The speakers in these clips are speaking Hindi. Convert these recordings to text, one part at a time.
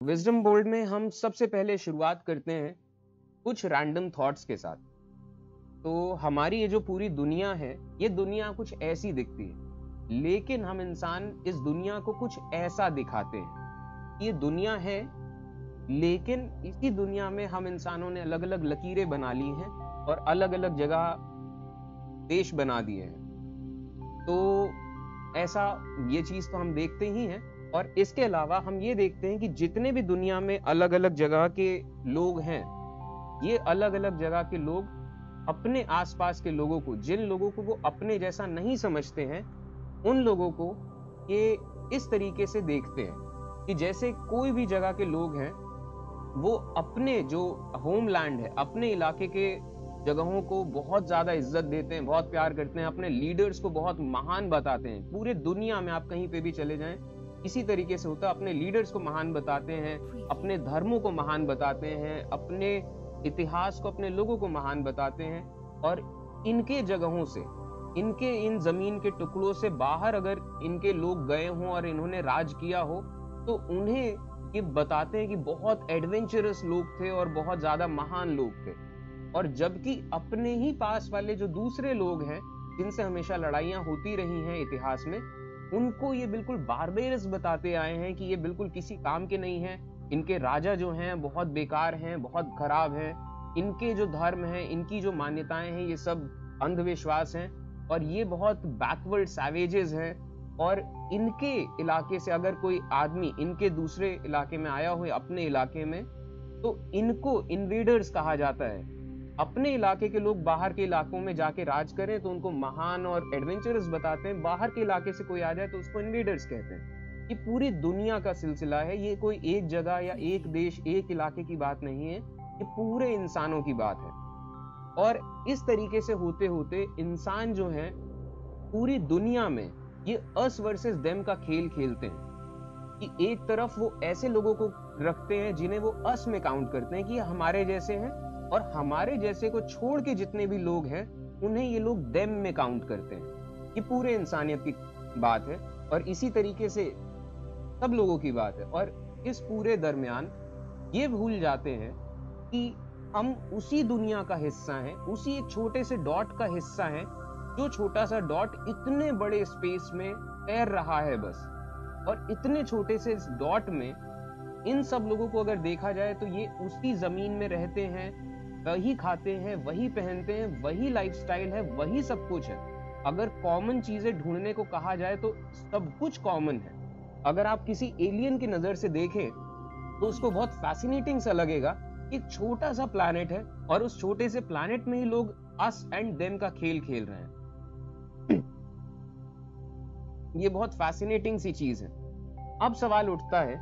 विजडम बोल्ड में हम सबसे पहले शुरुआत करते हैं कुछ रैंडम थॉट्स के साथ। तो हमारी ये जो पूरी दुनिया है, ये दुनिया कुछ ऐसी दिखती है, लेकिन हम इंसान इस दुनिया को कुछ ऐसा दिखाते हैं। ये दुनिया है, लेकिन इसी दुनिया में हम इंसानों ने अलग-अलग लकीरें बना ली हैं और अलग-अलग जगह देश बना दिए हैं। तो ऐसा ये चीज़ तो हम देखते ही हैं और इसके अलावा हम ये देखते हैं कि जितने भी दुनिया में अलग-अलग जगह के लोग हैं, ये अलग-अलग जगह के लोग अपने आस-पास के लोगों को, जिन लोगों को वो अपने जैसा नहीं समझते हैं, उन लोगों को ये इस तरीके से देखते हैं कि जैसे कोई भी जगह के लोग हैं, वो अपने जो होमलैंड है, अपने इलाके के जगहों को बहुत ज़्यादा इज़्ज़त देते हैं, बहुत प्यार करते हैं, अपने लीडर्स को बहुत महान बताते हैं। पूरे दुनिया में आप कहीं पे भी चले जाएँ, इसी तरीके से होता है, अपने लीडर्स को महान बताते हैं, अपने धर्मों को महान बताते हैं, अपने इतिहास को, अपने लोगों को महान बताते हैं और इनके जगहों से, इनके इन ज़मीन के टुकड़ों से बाहर अगर इनके लोग गए हों और इन्होंने राज किया हो, तो उन्हें ये बताते हैं कि बहुत एडवेंचरस लोग थे और बहुत ज़्यादा महान लोग थे। और जबकि अपने ही पास वाले जो दूसरे लोग हैं, जिनसे हमेशा लड़ाइयाँ होती रही हैं इतिहास में, उनको ये बिल्कुल बारबेरस बताते आए हैं कि ये बिल्कुल किसी काम के नहीं हैं। इनके राजा जो हैं बहुत बेकार हैं, बहुत खराब हैं। इनके जो धर्म हैं, इनकी जो मान्यताएँ हैं, ये सब अंधविश्वास हैं और ये बहुत बैकवर्ड सैवेजेस हैं। और इनके इलाके से अगर कोई आदमी इनके दूसरे इलाके में आया हो अपने इलाके में, तो इनको इन्वेडर्स कहा जाता है। अपने इलाके के लोग बाहर के इलाकों में जाके राज करें तो उनको महान और एडवेंचरस बताते हैं, बाहर के इलाके से कोई आ जाए तो उसको इन्वेडर्स कहते हैं। ये पूरी दुनिया का सिलसिला है, ये कोई एक जगह या एक देश, एक इलाके की बात नहीं है, ये पूरे इंसानों की बात है। और इस तरीके से होते-होते इंसान जो हैं, पूरी दुनिया में ये अस वर्सेस देम का खेल खेलते हैं कि एक तरफ वो ऐसे लोगों को रखते हैं जिन्हें वो अस में काउंट करते हैं कि ये हमारे जैसे हैं और हमारे जैसे को छोड़ के जितने भी लोग हैं, उन्हें ये लोग देम में काउंट करते हैं। ये पूरे इंसानियत की बात है और इसी तरीके से सब लोगों की बात है। और इस पूरे दरमियान ये भूल जाते हैं कि हम उसी दुनिया का हिस्सा हैं, उसी एक छोटे से डॉट का हिस्सा हैं, जो छोटा सा डॉट इतने बड़े स्पेस में तैर रहा है बस। और इतने छोटे से इस डॉट में इन सब लोगों को अगर देखा जाए तो ये उसी जमीन में रहते हैं, वही खाते हैं, वही पहनते हैं, वही लाइफस्टाइल है, वही सब कुछ है। अगर कॉमन चीजें ढूंढने को कहा जाए तो सब कुछ कॉमन है। अगर आप किसी एलियन की नजर से देखें तो उसको बहुत फैसिनेटिंग सा लगेगा कि एक छोटा सा प्लैनेट है और उस छोटे से प्लैनेट में ही लोग अस एंड देम का खेल खेल रहे हैं। ये बहुत फैसिनेटिंग सी चीज है। अब सवाल उठता है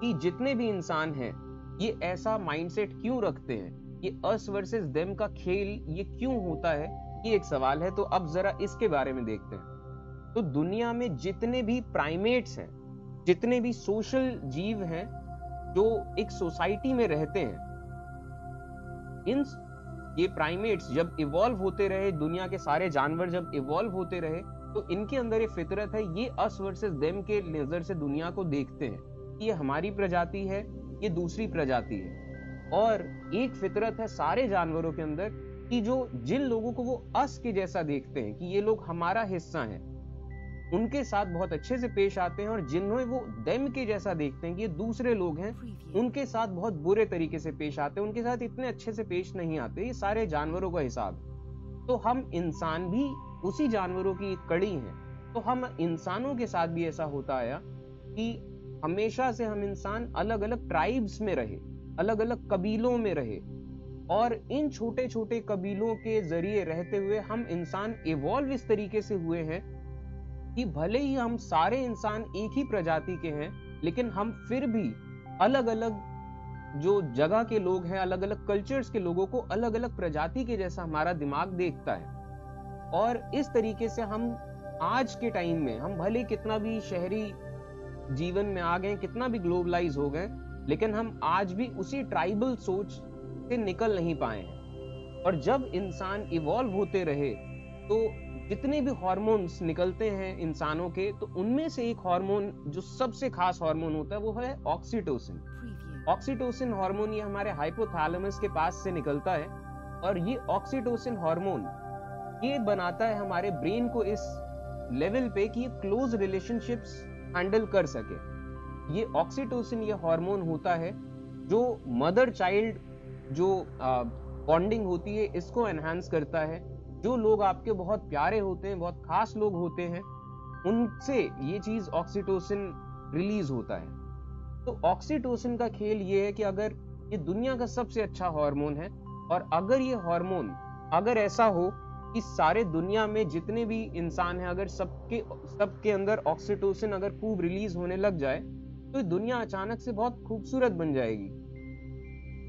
कि जितने भी इंसान हैं, ये ऐसा माइंडसेट क्यों रखते हैं? ये अस वर्सेस देम का खेल ये क्यों होता है? ये एक सवाल है। तो अब जरा इसके बारे में देखते हैं। तो दुनिया में जितने भी प्राइमेट्स हैं, जितने भी सोशल जीव हैं, जो एक सोसाइटी में रहते हैं, इन ये प्राइमेट्स जब इवॉल्व होते रहे, दुनिया के सारे जानवर जब इवॉल्व होते रहे, तो इनके अंदर ये फितरत है, ये अस वर्सेस देम के नजर से दुनिया को देखते हैं कि ये हमारी प्रजाति है, ये दूसरी प्रजाति है। और एक फितरत है सारे जानवरों के अंदर कि जो जिन लोगों को वो अस के जैसा देखते हैं कि ये लोग हमारा हिस्सा हैं, उनके साथ बहुत अच्छे से पेश आते हैं। और जिन्हें वो देम के जैसा देखते हैं कि ये दूसरे लोग हैं, उनके साथ बहुत बुरे तरीके से पेश आते हैं, उनके साथ इतने अच्छे से पेश नहीं आते। ये सारे जानवरों का हिसाब है। तो हम इंसान भी उसी जानवरों की एक कड़ी हैं। तो हम इंसानों के साथ भी ऐसा होता आया कि हमेशा से हम इंसान अलग-अलग ट्राइब्स में रहे, अलग-अलग कबीलों में रहे और इन छोटे-छोटे कबीलों के जरिए रहते हुए हम इंसान इवॉल्व इस तरीके से हुए हैं कि भले ही हम सारे इंसान एक ही प्रजाति के हैं, लेकिन हम फिर भी अलग-अलग जो जगह के लोग हैं, अलग-अलग कल्चर्स के लोगों को अलग-अलग प्रजाति के जैसा हमारा दिमाग देखता है। और इस तरीके से हम आज के टाइम में, हम भले कितना भी शहरी जीवन में आ गए, कितना भी ग्लोबलाइज हो गए, लेकिन हम आज भी उसी ट्राइबल सोच से निकल नहीं पाए हैं। और जब इंसान इवॉल्व होते रहे, तो जितने भी हार्मोन्स निकलते हैं इंसानों के, तो उनमें से एक हार्मोन जो सबसे खास हार्मोन होता है वो है ऑक्सीटोसिन। ऑक्सीटोसिन हार्मोन ये हमारे हाइपोथैलेमस के पास से निकलता है, और ये ऑक्सीटोसिन हार्मोन ये बनाता है हमारे ब्रेन को इस लेवल पे कि ये क्लोज रिलेशनशिप्स हैंडल कर सके। ये ऑक्सीटोसिन ये हार्मोन होता है जो मदर चाइल्ड जो बॉन्डिंग होती है इसको एनहांस करता है। जो लोग आपके बहुत प्यारे होते हैं, बहुत खास लोग होते हैं, उनसे ये चीज ऑक्सीटोसिन रिलीज होता है। तो ऑक्सीटोसिन का खेल ये है कि अगर ये दुनिया का सबसे अच्छा हार्मोन है, और अगर ये हार्मोन अगर ऐसा हो कि सारे दुनिया में जितने भी इंसान हैं, अगर सबके अंदर ऑक्सीटोसिन अगर खूब रिलीज होने लग जाए, तो दुनिया अचानक से बहुत खूबसूरत बन जाएगी।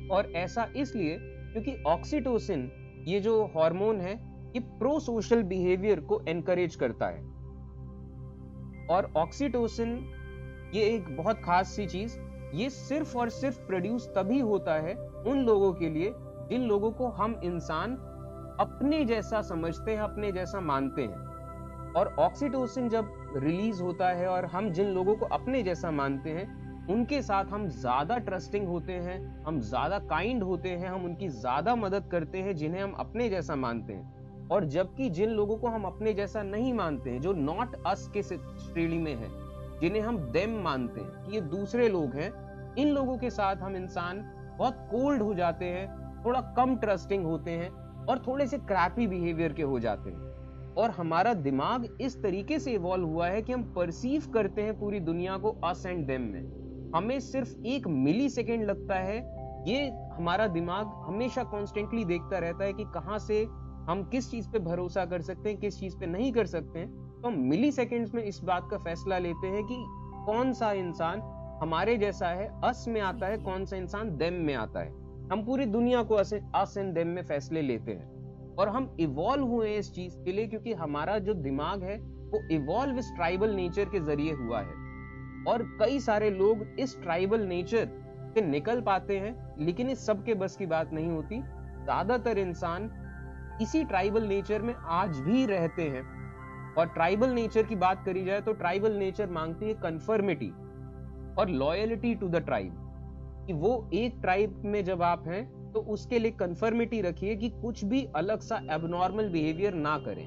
और ऐसा इसलिए क्योंकि ऑक्सीटोसिन ये जो हार्मोन है ये प्रो सोशल बिहेवियर को एनकरेज करता है। और ऑक्सीटोसिन ये एक बहुत खास सी चीज, ये सिर्फ और सिर्फ प्रोड्यूस तभी होता है उन लोगों के लिए जिन लोगों को हम इंसान अपने जैसा समझते हैं, अपने जैसा मानते हैं। और ऑक्सीटोसिन जब रिलीज होता है और हम जिन लोगों को अपने जैसा मानते हैं उनके साथ हम ज्यादा ट्रस्टिंग होते हैं, हम ज्यादा काइंड होते हैं, हम उनकी ज्यादा मदद करते हैं जिन्हें हम अपने जैसा मानते हैं। और जबकि जिन लोगों को हम अपने जैसा नहीं मानते हैं, जो नॉट अस के श्रेणी में है, जिन्हें हम देम मानते हैं कि ये दूसरे लोग हैं, इन लोगों के साथ हम इंसान बहुत कोल्ड हो जाते हैं, थोड़ा कम ट्रस्टिंग होते हैं और थोड़े से क्रैपी बिहेवियर के हो जाते हैं। और हमारा दिमाग इस तरीके से इवॉल्व हुआ है कि हम परसीव करते हैं पूरी दुनिया को अस एंड देम में। हमें सिर्फ 1 मिली सेकेंड लगता है, ये हमारा दिमाग हमेशा कॉन्स्टेंटली देखता रहता है कि कहाँ से हम किस चीज पे भरोसा कर सकते हैं, किस चीज पे नहीं कर सकते हैं। तो हम मिली सेकेंड्स में इस बात का फैसला लेते हैं कि कौन सा इंसान हमारे जैसा है, अस में आता है, कौन सा इंसान देम में आता है। हम पूरी दुनिया को अस एंड देम में फैसले लेते हैं। और हम इवॉल्व हुए इस चीज के लिए क्योंकि हमारा जो दिमाग है वो इवॉल्व इस ट्राइबल नेचर के जरिए हुआ है। और कई सारे लोग इस ट्राइबल नेचर से निकल पाते हैं, लेकिन इस सब के बस की बात नहीं होती। ज्यादातर इंसान इसी ट्राइबल नेचर में आज भी रहते हैं। और ट्राइबल नेचर की बात करी जाए तो ट्राइबल नेचर मांगती है कन्फर्मिटी और लॉयल्टी टू द ट्राइब, कि वो एक ट्राइब में जब आप हैं तो उसके लिए कन्फर्मिटी रखिए कि कुछ भी अलग सा एबनॉर्मल बिहेवियर ना करें।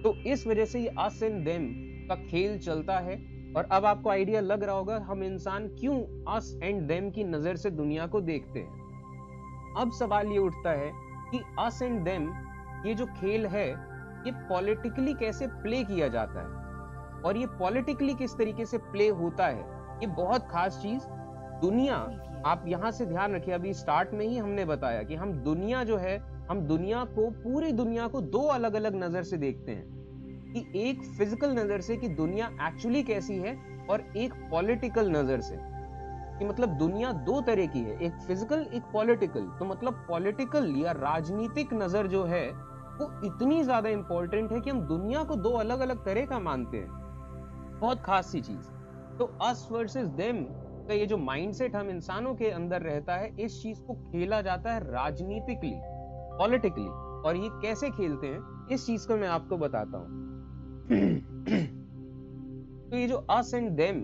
तो इस वजह से ये अस एंड देम का खेल चलता है। और अब आपको आइडिया लग रहा होगा हम इंसान क्यों अस एंड देम की नजर से दुनिया को देखते हैं। अब सवाल ये उठता है कि अस एंड देम ये जो खेल है ये पॉलिटिकली कैसे प्ले किया जाता है, और ये पॉलिटिकली किस तरीके से प्ले होता है, ये बहुत खास चीज। दुनिया, आप यहां से ध्यान रखिए, अभी स्टार्ट में ही हमने बताया कि हम दुनिया जो है, हम दुनिया को, पूरी दुनिया को 2 अलग अलग नजर से देखते हैं। कि एक फिजिकल नजर से कि दुनिया एक्चुअली कैसी है, और एक पॉलिटिकल नजर से कि मतलब दुनिया 2 तरह की है, एक फिजिकल एक पॉलिटिकल। तो मतलब पॉलिटिकल या राजनीतिक नजर जो है वो इतनी ज्यादा इंपॉर्टेंट है कि हम दुनिया को 2 अलग अलग तरह का मानते हैं। बहुत खास सी चीज। तो अस वर्सेस देम का ये जो माइंडसेट हम इंसानों के अंदर रहता है, इस चीज को खेला जाता है राजनीतिकली, पॉलिटिकली। और ये कैसे खेलते हैं इस चीज को मैं आपको बताता हूं। तो ये जो अस एंड देम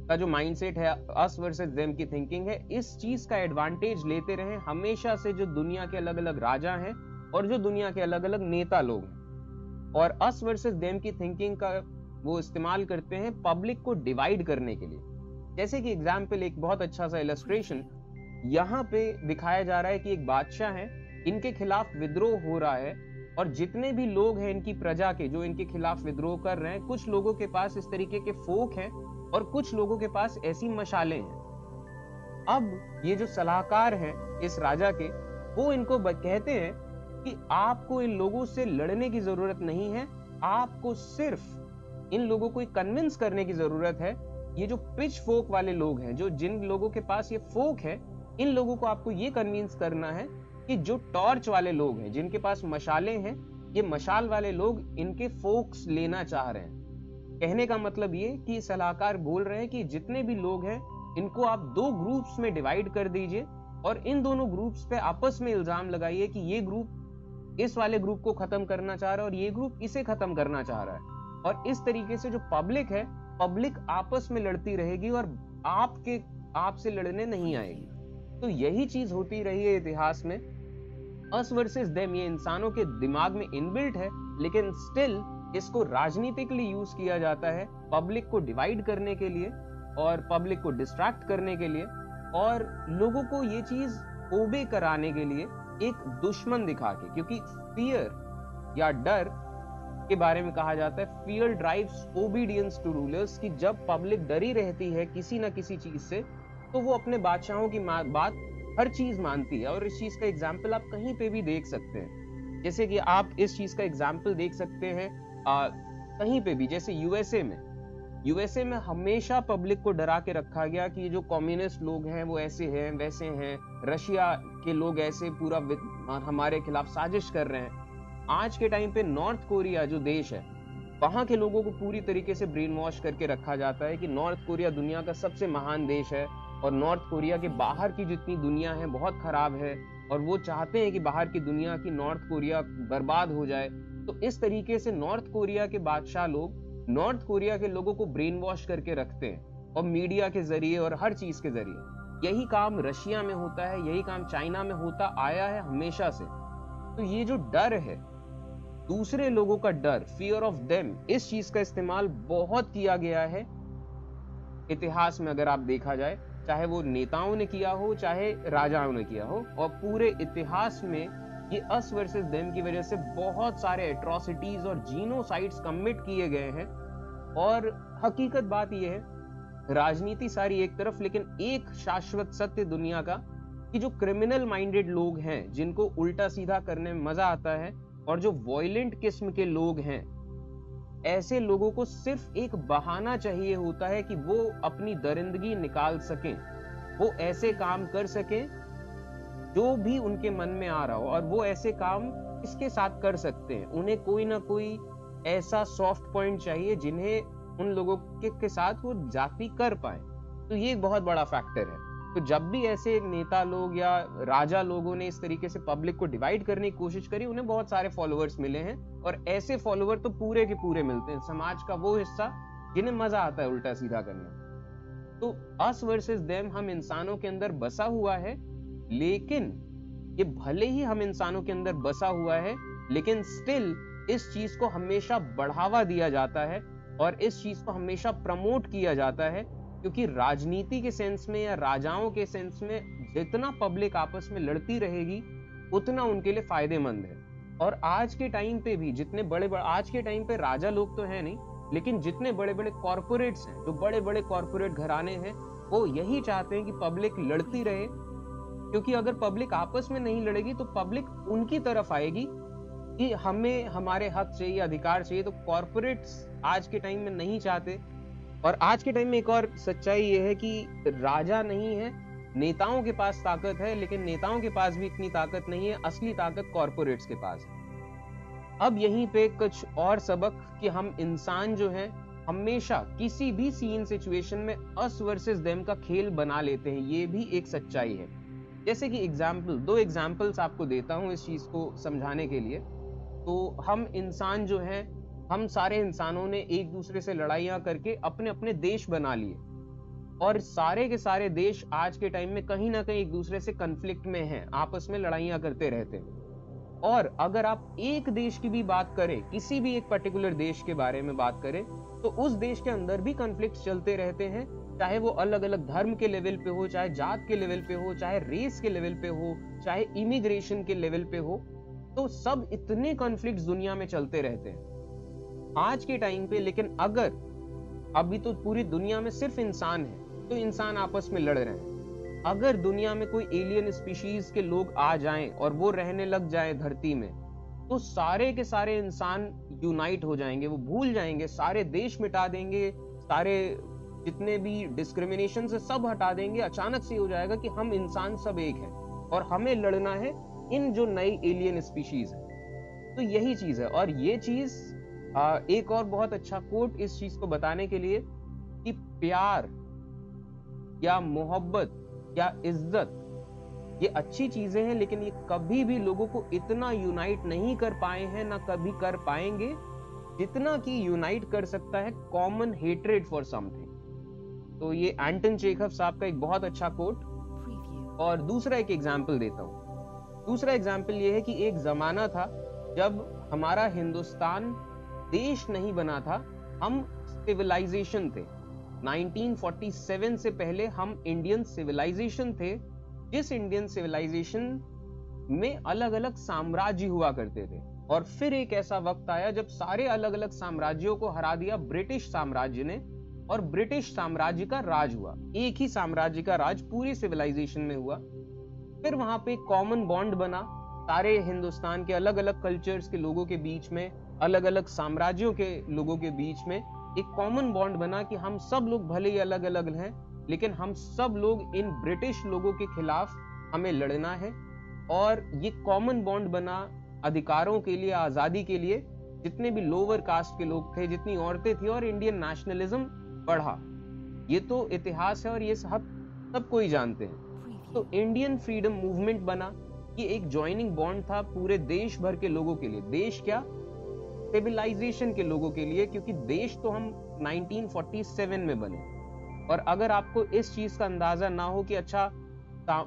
का जो माइंडसेट है, अस वर्सेस देम की थिंकिंग है, इस चीज का एडवांटेज लेते रहे हमेशा से जो दुनिया के अलग अलग राजा हैं और जो दुनिया के अलग अलग नेता लोग हैं। और अस वर्सेस देम की थिंकिंग का वो इस्तेमाल करते हैं पब्लिक को डिवाइड करने के लिए। जैसे कि एग्जाम्पल, एक बहुत अच्छा सा इलस्ट्रेशन यहाँ पे दिखाया जा रहा है कि एक बादशाह है, इनके खिलाफ विद्रोह हो रहा है, और जितने भी लोग हैं इनकी प्रजा के जो इनके खिलाफ विद्रोह कर रहे हैं, कुछ लोगों के पास इस तरीके के फोक हैं और कुछ लोगों के पास ऐसी मशालें हैं। अब ये जो सलाहकार हैं इस राजा के, वो इनको कहते हैं कि आपको इन लोगों से लड़ने की जरूरत नहीं है, आपको सिर्फ इन लोगों को कन्विंस करने की जरूरत है। ये जो पिच फोक वाले लोग हैं, जो जिन लोगों के पास ये फोक है, इन लोगों को आपको ये कन्विंस करना है कि जो टॉर्च वाले लोग हैं, जिनके पास मशालें हैं, ये मशाल वाले लोग इनके फोक्स लेना चाह रहे हैं। कहने का मतलब ये कि सलाहकार बोल रहे हैं कि जितने भी लोग हैं इनको आप 2 ग्रुप्स में डिवाइड कर दीजिए, और इन दोनों ग्रुप्स पे आपस में इल्जाम लगाइए कि ये ग्रुप इस वाले ग्रुप को खत्म करना चाह रहा है और ये ग्रुप इसे खत्म करना चाह रहा है। और इस तरीके से जो पब्लिक है, पब्लिक आपस में लड़ती रहेगी और आपसे लड़ने नहीं आएगी। तो यही चीज होती रही है इतिहास में, अस वर्सेस देम। ये इंसानों के दिमाग में इनबिल्ट है, लेकिन स्टिल इसको राजनीतिकली यूज किया जाता है पब्लिक को डिवाइड करने के लिए और पब्लिक को डिस्ट्रैक्ट करने के लिए और लोगों को ये चीज ओबे कराने के लिए एक दुश्मन दिखा के। क्योंकि फियर या डर के बारे में कहा जाता है, fear drives obedience to rulers, कि जब पब्लिक डरी रहती है किसी ना किसी चीज से तो वो अपने बादशाहों की बात हर चीज मानती है। और इस चीज का एग्जाम्पल आप कहीं पे भी देख सकते हैं। जैसे कि आप इस चीज का एग्जाम्पल देख सकते हैं कहीं पे भी, जैसे यूएसए में हमेशा पब्लिक को डरा के रखा गया कि ये जो कम्युनिस्ट लोग हैं वो ऐसे हैं वैसे हैं, रशिया के लोग ऐसे पूरा हमारे खिलाफ साजिश कर रहे हैं। आज के टाइम पे नॉर्थ कोरिया जो देश है, वहां के लोगों को पूरी तरीके से ब्रेन वॉश करके रखा जाता है कि नॉर्थ कोरिया दुनिया का सबसे महान देश है और नॉर्थ कोरिया के बाहर की जितनी दुनिया है बहुत खराब है और वो चाहते हैं कि बाहर की दुनिया की नॉर्थ कोरिया बर्बाद हो जाए। तो इस तरीके से नॉर्थ कोरिया के बादशाह लोग नॉर्थ कोरिया के लोगों को ब्रेन वॉश करके रखते हैं और मीडिया के जरिए और हर चीज के जरिए। यही काम रशिया में होता है, यही काम चाइना में होता आया है हमेशा से। तो ये जो डर है, दूसरे लोगों का डर, फियर ऑफ देम, इस चीज का इस्तेमाल बहुत किया गया है इतिहास में। अगर आप देखा जाए, चाहे वो नेताओं ने किया हो चाहे राजाओं ने किया हो, और पूरे इतिहास में ये अस वर्सेस देम की वजह से बहुत सारे एट्रोसिटीज और जीनोसाइड्स कमिट किए गए हैं। और हकीकत बात यह है, राजनीति सारी एक तरफ, लेकिन एक शाश्वत सत्य दुनिया का कि जो क्रिमिनल माइंडेड लोग हैं, जिनको उल्टा सीधा करने में मजा आता है, और जो वॉयलेंट किस्म के लोग हैं, ऐसे लोगों को सिर्फ एक बहाना चाहिए होता है कि वो अपनी दरिंदगी निकाल सकें, वो ऐसे काम कर सकें जो भी उनके मन में आ रहा हो, और वो ऐसे काम इसके साथ कर सकते हैं। उन्हें कोई ना कोई ऐसा सॉफ्ट पॉइंट चाहिए जिन्हें उन लोगों के साथ वो जाति कर पाए। तो ये एक बहुत बड़ा फैक्टर है। तो जब भी ऐसे नेता लोग या राजा लोगों ने इस तरीके से पब्लिक को डिवाइड करने की कोशिश करी, उन्हें बहुत सारे फॉलोअर्स मिले हैं, और ऐसे फॉलोअर तो पूरे के पूरे मिलते हैं, समाज का वो हिस्सा जिन्हें मजा आता है उल्टा सीधा करना। तो अस वर्सेस देम हम इंसानों के अंदर बसा हुआ है, लेकिन ये भले ही हम इंसानों के अंदर बसा हुआ है, लेकिन स्टिल इस चीज को हमेशा बढ़ावा दिया जाता है और इस चीज को हमेशा प्रमोट किया जाता है, क्योंकि राजनीति के सेंस में या राजाओं के सेंस में जितना पब्लिक आपस में लड़ती रहेगी उतना उनके लिए फायदेमंद है। और आज के टाइम पे भी जितने बड़े आज के टाइम पे राजा लोग तो है नहीं, लेकिन जितने बड़े बड़े कॉर्पोरेट्स हैं, जो बड़े बड़े कॉर्पोरेट घराने हैं, वो यही चाहते हैं कि पब्लिक लड़ती रहे, क्योंकि अगर पब्लिक आपस में नहीं लड़ेगी तो पब्लिक उनकी तरफ आएगी कि हमें हमारे हक चाहिए, अधिकार चाहिए। तो कॉर्पोरेट्स आज के टाइम में नहीं चाहते। और आज के टाइम में एक और सच्चाई ये है कि राजा नहीं है, नेताओं के पास ताकत है, लेकिन नेताओं के पास भी इतनी ताकत नहीं है, असली ताकत कॉर्पोरेट्स के पास है। अब यहीं पे कुछ और सबक कि हम इंसान जो है हमेशा किसी भी सीन सिचुएशन में अस वर्सेस देम का खेल बना लेते हैं, ये भी एक सच्चाई है। जैसे कि दो एग्जाम्पल्स आपको देता हूं इस चीज को समझाने के लिए। तो हम इंसान जो है, हम सारे इंसानों ने एक दूसरे से लड़ाइयां करके अपने अपने देश बना लिए, और सारे के सारे देश आज के टाइम में कहीं ना कहीं एक दूसरे से कन्फ्लिक्ट में हैं, आपस में लड़ाइयां करते रहते हैं। और अगर आप एक देश की भी बात करें, किसी भी एक पर्टिकुलर देश के बारे में बात करें, तो उस देश के अंदर भी कन्फ्लिक्ट चलते रहते हैं, चाहे वो अलग अलग धर्म के लेवल पे हो, चाहे जात के लेवल पे हो, चाहे रेस के लेवल पे हो, चाहे इमिग्रेशन के लेवल पे हो। तो सब इतने कॉन्फ्लिक्ट दुनिया में चलते रहते हैं आज के टाइम पे। लेकिन अगर अभी तो पूरी दुनिया में सिर्फ इंसान है, तो इंसान आपस में लड़ रहे हैं। अगर दुनिया में कोई एलियन स्पीशीज के लोग आ जाएं और वो रहने लग जाएं धरती में, तो सारे के सारे इंसान यूनाइट हो जाएंगे, वो भूल जाएंगे, सारे देश मिटा देंगे, सारे जितने भी डिस्क्रिमिनेशन से सब हटा देंगे। अचानक से हो जाएगा कि हम इंसान सब एक हैं और हमें लड़ना है इन जो नई एलियन स्पीशीज है। तो यही चीज है। और ये चीज एक और बहुत अच्छा कोट इस चीज को बताने के लिए कि प्यार या मोहब्बत या इज्जत ये अच्छी चीजें हैं, लेकिन ये कभी भी लोगों को इतना यूनाइट नहीं कर पाए हैं, ना कभी कर पाएंगे, जितना कि यूनाइट कर सकता है कॉमन हेट्रेड फॉर समथिंग। तो ये एंटन चेखव साहब का एक बहुत अच्छा कोट। और दूसरा एक एग्जाम्पल देता हूँ। दूसरा एग्जाम्पल ये है कि एक जमाना था जब हमारा हिंदुस्तान देश नहीं बना था, हम सिविलाइजेशन थे। 1947 से पहले हम इंडियन सिविलाइजेशन थे, जिस इंडियन सिविलाइजेशन में अलग अलग साम्राज्य हुआ करते थे। और फिर एक ऐसा वक्त आया जब सारे अलग अलग साम्राज्यों को हरा दिया ब्रिटिश साम्राज्य ने, और ब्रिटिश साम्राज्य का राज हुआ। एक ही साम्राज्य का राज पूरी सिविलाइजेशन में हुआ। फिर वहां पे कॉमन बॉन्ड बना सारे हिंदुस्तान के अलग अलग कल्चर्स के लोगों के बीच में, अलग अलग साम्राज्यों के लोगों के बीच में एक कॉमन बॉन्ड बना कि हम सब लोग भले ही अलग अलग हैं, लेकिन हम सब लोग इन ब्रिटिश लोगों के खिलाफ हमें लड़ना है। और ये कॉमन बॉन्ड बना अधिकारों के लिए, आजादी के लिए। जितने भी लोअर कास्ट के लोग थे, जितनी औरतें थी, और इंडियन नेशनलिज्म बढ़ा। ये तो इतिहास है और ये सब कोई जानते हैं। तो इंडियन फ्रीडम मूवमेंट बना, ये एक ज्वाइनिंग बॉन्ड था पूरे देश भर के लोगों के लिए। देश क्या, सिविलाइजेशन के लोगों के लिए, क्योंकि देश तो हम 1947 में बने। और अगर आपको इस चीज का अंदाजा ना हो कि अच्छा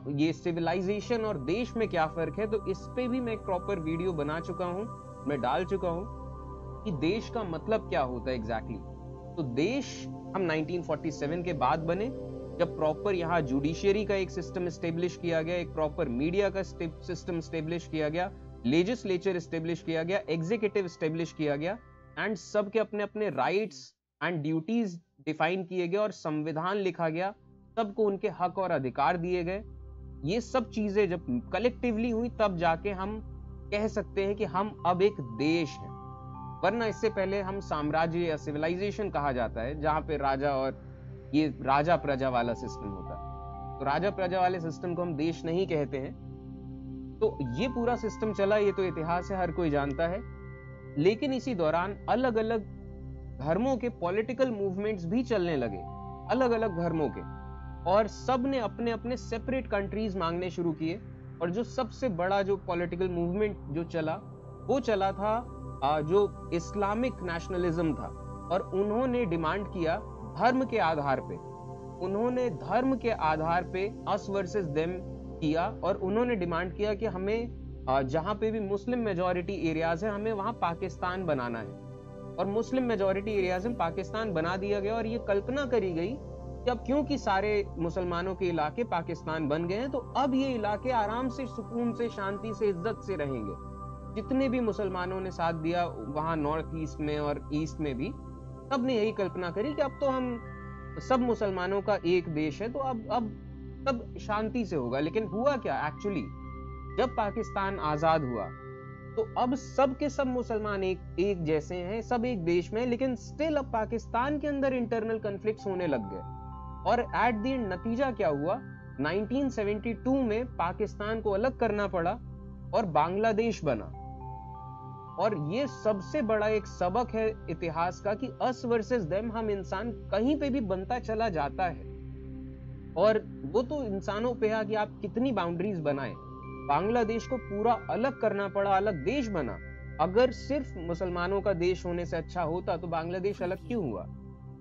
ये सिविलाइजेशन और देश में क्या फर्क है, तो इस पे भी मैं एक प्रॉपर वीडियो बना चुका हूं, मैं डाल चुका हूं कि देश का मतलब क्या होता है एग्जैक्टली। तो देश हम 1947 के बाद बने, जब प्रॉपर यहाँ जुडिशियरी का एक सिस्टम स्टेब्लिश किया गया, एक प्रॉपर मीडिया का सिस्टम स्टेब्लिश किया गया, लेजिस्लेचर स्टेब्लिश किया गया, एग्जीक्यूटिव स्टेब्लिश किया गया, एंड सबके अपने अपने राइट्स एंड ड्यूटीज डिफाइन किए गए, और संविधान लिखा गया, सबको उनके हक और अधिकार दिए गए। ये सब चीजें जब कलेक्टिवली हुई, तब जाके हम कह सकते हैं कि हम अब एक देश हैं। वरना इससे पहले हम साम्राज्य या सिविलाइजेशन कहा जाता है, जहां पे राजा और ये राजा प्रजा वाला सिस्टम होता है। तो राजा प्रजा वाले सिस्टम को हम देश नहीं कहते हैं। तो ये पूरा सिस्टम चला, ये तो इतिहास है, हर कोई जानता है। लेकिन इसी दौरान अलग अलग धर्मों के पॉलिटिकल मूवमेंट्स भी चलने लगे, अलग अलग धर्मों के, और सब ने अपने अपने सेपरेट कंट्रीज मांगने शुरू किए। और जो सबसे बड़ा जो पॉलिटिकल मूवमेंट जो चला, वो चला था जो इस्लामिक नेशनलिज्म था। और उन्होंने डिमांड किया धर्म के आधार पे, उन्होंने धर्म के आधार पे अस वर्सेस देम किया, और उन्होंने डिमांड किया कि हमें जहां पे भी मुस्लिम मेजॉरिटी एरियाज है, हमें वहां पाकिस्तान बनाना है। और मुस्लिम मेजॉरिटी एरियाज में पाकिस्तान बना दिया गया, और ये कल्पना करी गई कि अब क्योंकि सारे मुसलमानों के इलाके पाकिस्तान बन गए हैं, तो अब ये इलाके आराम से, सुकून से, शांति से, इज्जत से रहेंगे। जितने भी मुसलमानों ने साथ दिया वहां नॉर्थ ईस्ट में और ईस्ट में भी, सब ने यही कल्पना करी कि अब तो हम सब मुसलमानों का एक देश है, तो अब सब शांति से होगा। लेकिन हुआ क्या एक्चुअली, जब पाकिस्तान आजाद हुआ तो अब सब के सब मुसलमान एक जैसे हैं, सब एक देश में, लेकिन स्टिल अब पाकिस्तान के अंदर इंटरनल कॉन्फ्लिक्ट्स होने लग गए। और एट द एंड नतीजा क्या हुआ, 1972 में पाकिस्तान को अलग करना पड़ा और बांग्लादेश बना। और ये सबसे बड़ा एक सबक है इतिहास का कि अस वर्सेस देम, हम इंसान कहीं पे भी बनता चला जाता है। और वो तो इंसानों पे है कि आप कितनी बाउंड्रीज बनाएं। बांग्लादेश को पूरा अलग करना पड़ा, अलग देश बना। अगर सिर्फ मुसलमानों का देश होने से अच्छा होता तो बांग्लादेश अलग क्यों हुआ?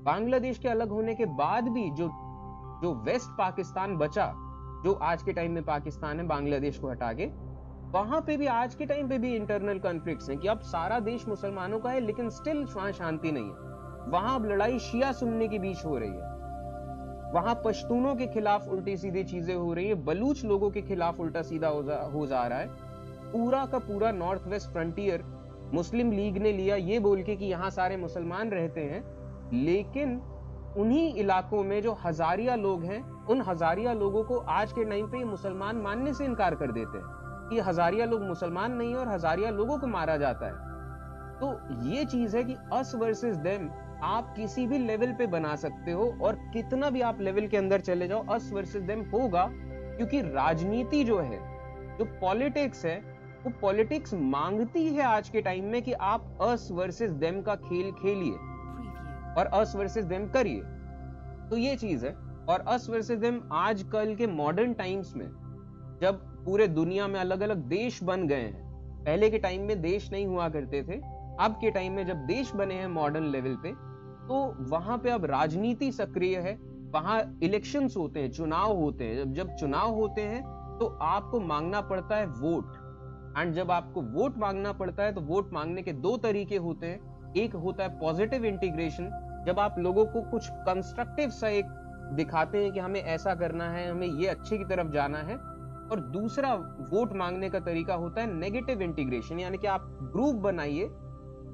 बांग्लादेश के अलग होने के बाद भी जो वेस्ट पाकिस्तान बचा, जो आज के टाइम में पाकिस्तान है बांग्लादेश को हटा के, वहां पे भी आज के टाइम पे भी इंटरनल कॉन्फ्लिक्ट्स हैं कि अब सारा देश मुसलमानों का है, लेकिन स्टिल वहां शांति नहीं है। वहां अब लड़ाई शिया सुन्नी के बीच हो रही है, वहां पश्तूनों के खिलाफ उल्टी सीधी चीजें हो रही है, बलूच लोगों के खिलाफ उल्टा सीधा हो जा रहा है। पूरा का पूरा नॉर्थ वेस्ट फ्रंटियर मुस्लिम लीग ने लिया ये बोल के कि यहाँ सारे मुसलमान रहते हैं, लेकिन उन्हीं इलाकों में जो हजारिया लोग हैं, उन हजारिया लोगों को आज के टाइम पे मुसलमान मानने से इनकार कर देते हैं कि हजारिया लोग मुसलमान नहीं है और हजारिया लोगों को मारा जाता है। तो ये चीज है कि अस वर्सेस देम आप किसी भी लेवल पे बना सकते हो, और कितना भी आप लेवल के अंदर चले जाओ, अस वर्सेस देम होगा। क्योंकि राजनीति जो है, जो पॉलिटिक्स है, वो पॉलिटिक्स मांगती है आज के टाइम में कि आप अस वर्सेस देम का खेल खेलिए और अस वर्सेस देम करिए। तो ये चीज है। और अस वर्सेस देम आजकल के मॉडर्न टाइम्स में जब पूरे दुनिया में अलग अलग देश बन गए हैं, पहले के टाइम में देश नहीं हुआ करते थे, अब के टाइम में जब देश बने हैं मॉडर्न लेवल पे, तो वहां पे अब राजनीति सक्रिय है, वहां इलेक्शंस होते हैं, चुनाव होते हैं। जब चुनाव होते हैं तो आपको मांगना पड़ता है वोट, एंड जब आपको वोट मांगना पड़ता है तो वोट मांगने के दो तरीके होते हैं। एक होता है पॉजिटिव इंटीग्रेशन, जब आप लोगों को कुछ कंस्ट्रक्टिव सा एक दिखाते हैं कि हमें ऐसा करना है, हमें ये अच्छे की तरफ जाना है। और दूसरा वोट मांगने का तरीका होता है नेगेटिव इंटीग्रेशन, यानी कि आप ग्रुप बनाइए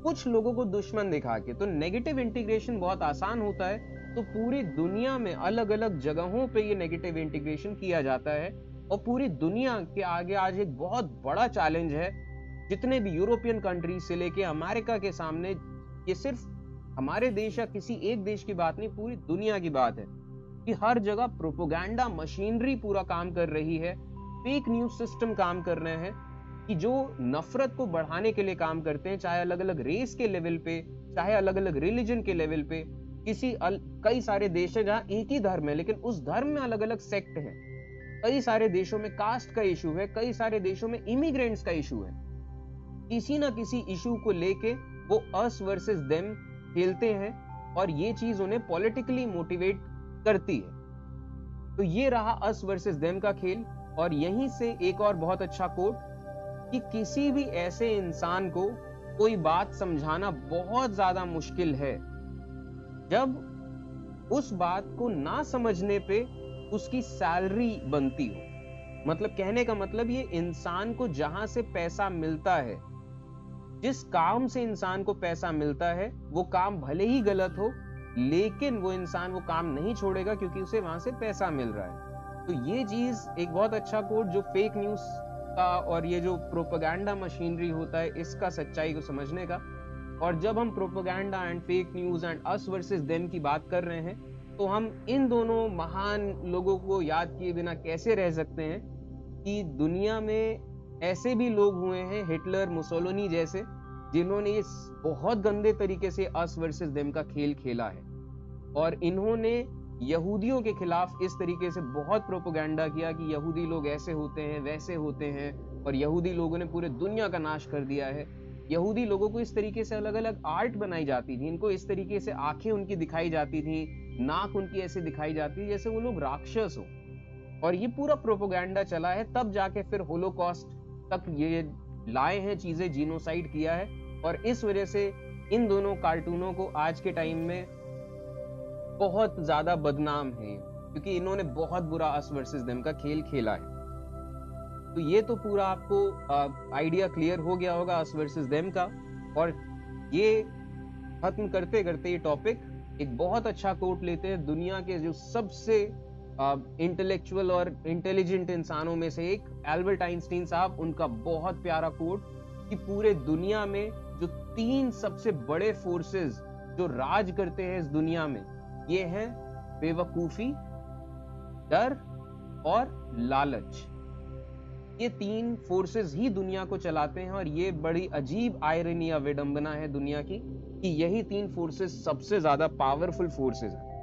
कुछ लोगों को दुश्मन दिखा के। तो नेगेटिव इंटीग्रेशन बहुत आसान होता है, तो पूरी दुनिया में अलग अलग जगहों पे ये नेगेटिव इंटीग्रेशन किया जाता है। और पूरी दुनिया के आगे आज एक बहुत बड़ा चैलेंज है, जितने भी यूरोपियन कंट्री से लेके अमेरिका के सामने। ये सिर्फ हमारे देश या किसी एक देश की बात नहीं, पूरी दुनिया की बात है कि हर जगह प्रोपोगंडा मशीनरी पूरा काम कर रही है, फेक न्यूज सिस्टम काम कर रहे हैं कि जो नफरत को बढ़ाने के लिए काम करते हैं, चाहे अलग अलग रेस के लेवल पे, चाहे अलग अलग रिलीजन के लेवल पे। कई सारे देश है जहां एक ही धर्म है, लेकिन उस धर्म में अलग अलग सेक्ट है। कई सारे देशों में कास्ट का इशू है, कई सारे देशों में इमिग्रेंट्स का इशू है। किसी ना किसी इशू को लेके वो अस वर्सेस देम खेलते हैं, और ये चीज उन्हें पॉलिटिकली मोटिवेट करती है। तो ये रहा अस वर्सेस देम का खेल। और यहीं से एक और बहुत अच्छा कोट, कि किसी भी ऐसे इंसान को कोई बात समझाना बहुत ज्यादा मुश्किल है जब उस बात को ना समझने पे उसकी सैलरी बनती हो। मतलब कहने का मतलब, ये इंसान को जहां से पैसा मिलता है, जिस काम से इंसान को पैसा मिलता है, वो काम भले ही गलत हो, लेकिन वो इंसान वो काम नहीं छोड़ेगा क्योंकि उसे वहां से पैसा मिल रहा है। तो ये चीज एक बहुत अच्छा कोट जो फेक न्यूज का और ये जो प्रोपेगेंडा मशीनरी होता है, इसका सच्चाई को समझने का। और जब हम propaganda and fake news and us versus them की बात कर रहे हैं, तो हम इन दोनों महान लोगों को याद किए बिना कैसे रह सकते हैं कि दुनिया में ऐसे भी लोग हुए हैं, हिटलर, मुसोलिनी जैसे, जिन्होंने इस बहुत गंदे तरीके से अस वर्सेस देम का खेल खेला है। और इन्होंने यहूदियों के खिलाफ इस तरीके से बहुत प्रोपेगेंडा किया कि यहूदी लोग ऐसे होते हैं, वैसे होते हैं, और यहूदी लोगों ने पूरे दुनिया का नाश कर दिया है। यहूदी लोगों को इस तरीके से अलग अलग आर्ट बनाई जाती थी, इनको इस तरीके से आंखें उनकी दिखाई जाती थी, नाक उनकी ऐसे दिखाई जाती थी जैसे वो लोग राक्षस हो। और ये पूरा प्रोपेगेंडा चला है, तब जाके फिर होलोकॉस्ट तक ये लाए हैं चीजें, जीनोसाइड किया है। और इस वजह से इन दोनों कार्टूनों को आज के टाइम में बहुत ज्यादा बदनाम है, क्योंकि इन्होंने बहुत बुरा अस वर्सेस देम का खेल खेला है। तो ये तो पूरा आपको आइडिया क्लियर हो गया होगा अस वर्सेस देम का। और ये खत्म करते करते ये टॉपिक, एक बहुत अच्छा कोट लेते हैं दुनिया के जो सबसे इंटेलेक्चुअल और इंटेलिजेंट इंसानों में से एक, एल्बर्ट आइंस्टीन साहब। उनका बहुत प्यारा कोट कि पूरे दुनिया में जो 3 सबसे बड़े फोर्सेस जो राज करते हैं इस दुनिया में, ये हैं बेवकूफी, डर और लालच। ये 3 फोर्सेस ही दुनिया को चलाते हैं। और ये बड़ी अजीब आयरनी या विडंबना है दुनिया की कि यही 3 फोर्सेस सबसे ज्यादा पावरफुल फोर्सेस हैं।